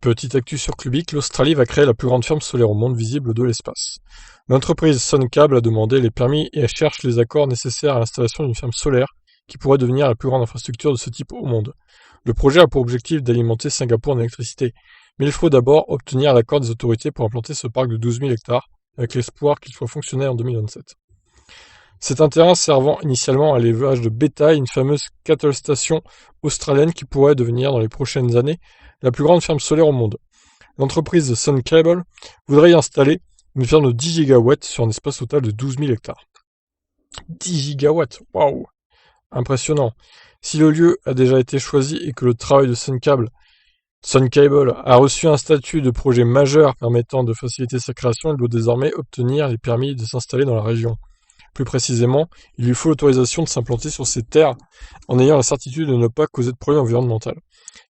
Petite actu sur Clubic, l'Australie va créer la plus grande ferme solaire au monde visible de l'espace. L'entreprise SunCable a demandé les permis et cherche les accords nécessaires à l'installation d'une ferme solaire qui pourrait devenir la plus grande infrastructure de ce type au monde. Le projet a pour objectif d'alimenter Singapour en électricité, mais il faut d'abord obtenir l'accord des autorités pour implanter ce parc de 12 000 hectares, avec l'espoir qu'il soit fonctionnel en 2027. C'est un terrain servant initialement à l'élevage de bétail, une fameuse cattle station australienne qui pourrait devenir dans les prochaines années la plus grande ferme solaire au monde. L'entreprise de SunCable voudrait y installer une ferme de 10 gigawatts sur un espace total de 12 000 hectares. 10 gigawatts, waouh, impressionnant. Si le lieu a déjà été choisi et que le travail de SunCable a reçu un statut de projet majeur permettant de faciliter sa création, il doit désormais obtenir les permis de s'installer dans la région. Plus précisément, il lui faut l'autorisation de s'implanter sur ces terres en ayant la certitude de ne pas causer de problème environnemental.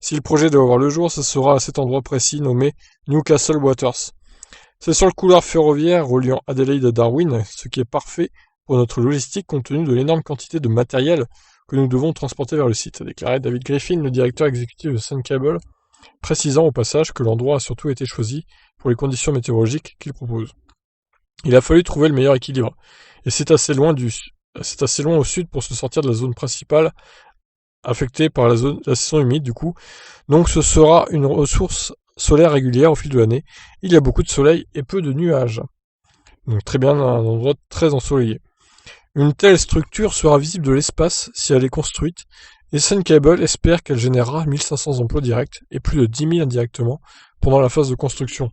Si le projet doit voir le jour, ce sera à cet endroit précis nommé Newcastle Waters. C'est sur le couloir ferroviaire reliant Adelaide à Darwin, ce qui est parfait pour notre logistique compte tenu de l'énorme quantité de matériel que nous devons transporter vers le site, a déclaré David Griffin, le directeur exécutif de SunCable, précisant au passage que l'endroit a surtout été choisi pour les conditions météorologiques qu'il propose. Il a fallu trouver le meilleur équilibre, et c'est assez loin au sud pour se sortir de la zone principale affectée par la saison humide du coup, donc ce sera une ressource solaire régulière au fil de l'année. Il y a beaucoup de soleil et peu de nuages, donc très bien, un endroit très ensoleillé. Une telle structure sera visible de l'espace si elle est construite, et SunCable espère qu'elle générera 1500 emplois directs et plus de 10 000 indirectement pendant la phase de construction.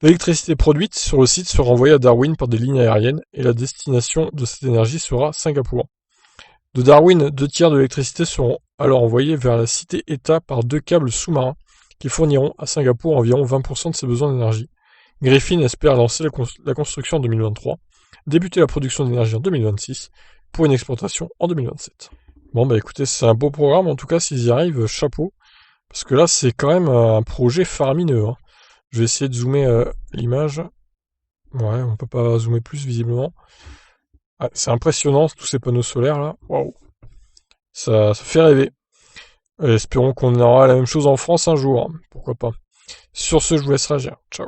L'électricité produite sur le site sera envoyée à Darwin par des lignes aériennes et la destination de cette énergie sera Singapour. De Darwin, 2/3 de l'électricité seront alors envoyés vers la cité-État par 2 câbles sous-marins qui fourniront à Singapour environ 20% de ses besoins d'énergie. Griffin espère lancer la construction en 2023, débuter la production d'énergie en 2026 pour une exploitation en 2027. Bon bah écoutez, c'est un beau programme, en tout cas s'ils y arrivent, chapeau, parce que là c'est quand même un projet faramineux, hein. Je vais essayer de zoomer l'image. Ouais, on peut pas zoomer plus visiblement. Ah, c'est impressionnant tous ces panneaux solaires là. Waouh. Ça fait rêver. Et espérons qu'on aura la même chose en France un jour, hein. Pourquoi pas. Sur ce, je vous laisse réagir. Ciao.